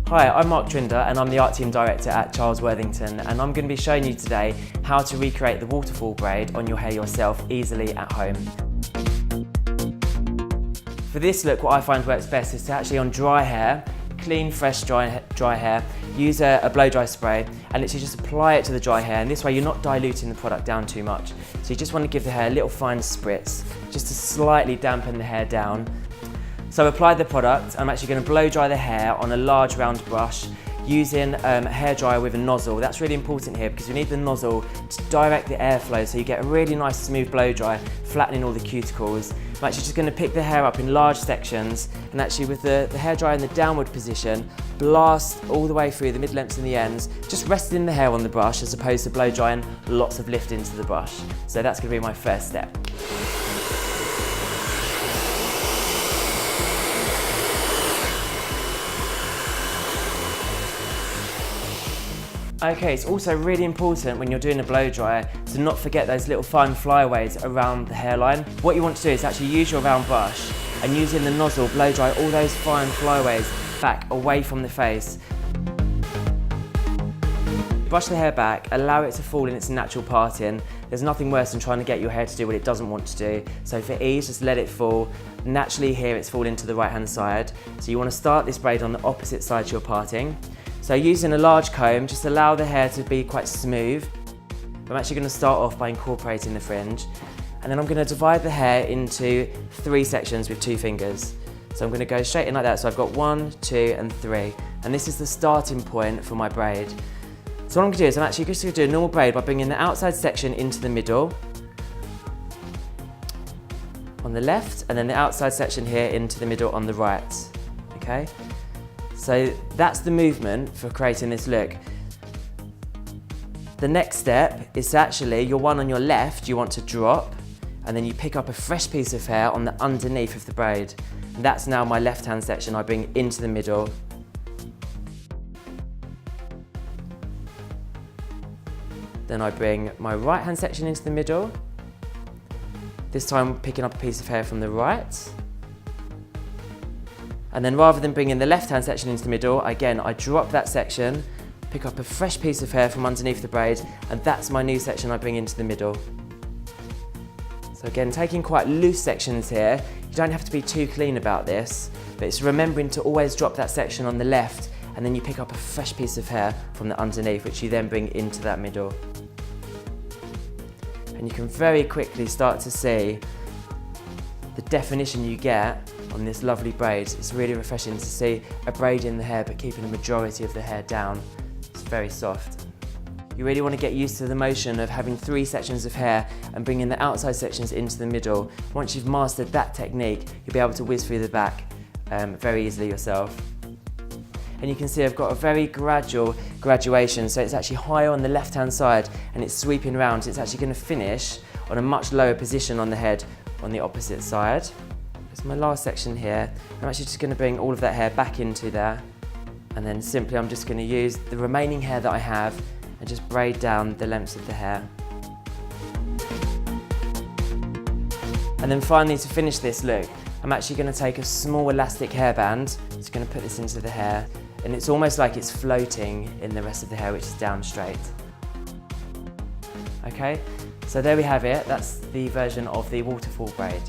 Hi, I'm Mark Trinder and I'm the Art Team Director at Charles Worthington, and I'm going to be showing you today how to recreate the waterfall braid on your hair yourself easily at home. For this look, what I find works best is to actually on dry hair, clean, fresh, dry hair, use a blow dry spray and literally just apply it to the dry hair, and this way you're not diluting the product down too much. So you just want to give the hair a little fine spritz, just to slightly dampen the hair down. So apply the product. I'm actually going to blow dry the hair on a large round brush using a hairdryer with a nozzle. That's really important here because we need the nozzle to direct the airflow so you get a really nice smooth blow dry, flattening all the cuticles. I'm actually just going to pick the hair up in large sections and actually with the hairdryer in the downward position, blast all the way through the mid-lengths and the ends, just resting the hair on the brush as opposed to blow drying lots of lift into the brush. So that's going to be my first step. Okay, it's also really important when you're doing a blow dry to not forget those little fine flyaways around the hairline. What you want to do is actually use your round brush and using the nozzle blow dry all those fine flyaways back away from the face. Brush the hair back, allow it to fall in its natural parting. There's nothing worse than trying to get your hair to do what it doesn't want to do. So for ease, just let it fall. Naturally here it's falling to the right hand side. So you want to start this braid on the opposite side to your parting. So using a large comb, just allow the hair to be quite smooth. I'm actually going to start off by incorporating the fringe, and then I'm going to divide the hair into 3 sections with 2 fingers. So I'm going to go straight in like that, so I've got 1, 2 and 3, and this is the starting point for my braid. So what I'm going to do is I'm actually just going to do a normal braid by bringing the outside section into the middle on the left, and then the outside section here into the middle on the right, okay? So that's the movement for creating this look. The next step is actually your one on your left you want to drop, and then you pick up a fresh piece of hair on the underneath of the braid. And that's now my left hand section I bring into the middle. Then I bring my right hand section into the middle. This time picking up a piece of hair from the right. And then rather than bringing the left-hand section into the middle, again, I drop that section, pick up a fresh piece of hair from underneath the braid, and that's my new section I bring into the middle. So again, taking quite loose sections here, you don't have to be too clean about this, but it's remembering to always drop that section on the left, and then you pick up a fresh piece of hair from the underneath, which you then bring into that middle. And you can very quickly start to see the definition you get on this lovely braid. It's really refreshing to see a braid in the hair but keeping the majority of the hair down. It's very soft. You really want to get used to the motion of having 3 sections of hair and bringing the outside sections into the middle. Once you've mastered that technique, you'll be able to whiz through the back very easily yourself. And you can see I've got a very gradual graduation, so it's actually higher on the left hand side and it's sweeping round, so it's actually going to finish on a much lower position on the head on the opposite side. So my last section here, I'm actually just going to bring all of that hair back into there, and then simply I'm just going to use the remaining hair that I have and just braid down the lengths of the hair. And then finally, to finish this look, I'm actually going to take a small elastic hairband, just going to put this into the hair, and it's almost like it's floating in the rest of the hair, which is down straight. Okay, so there we have it. That's the version of the waterfall braid.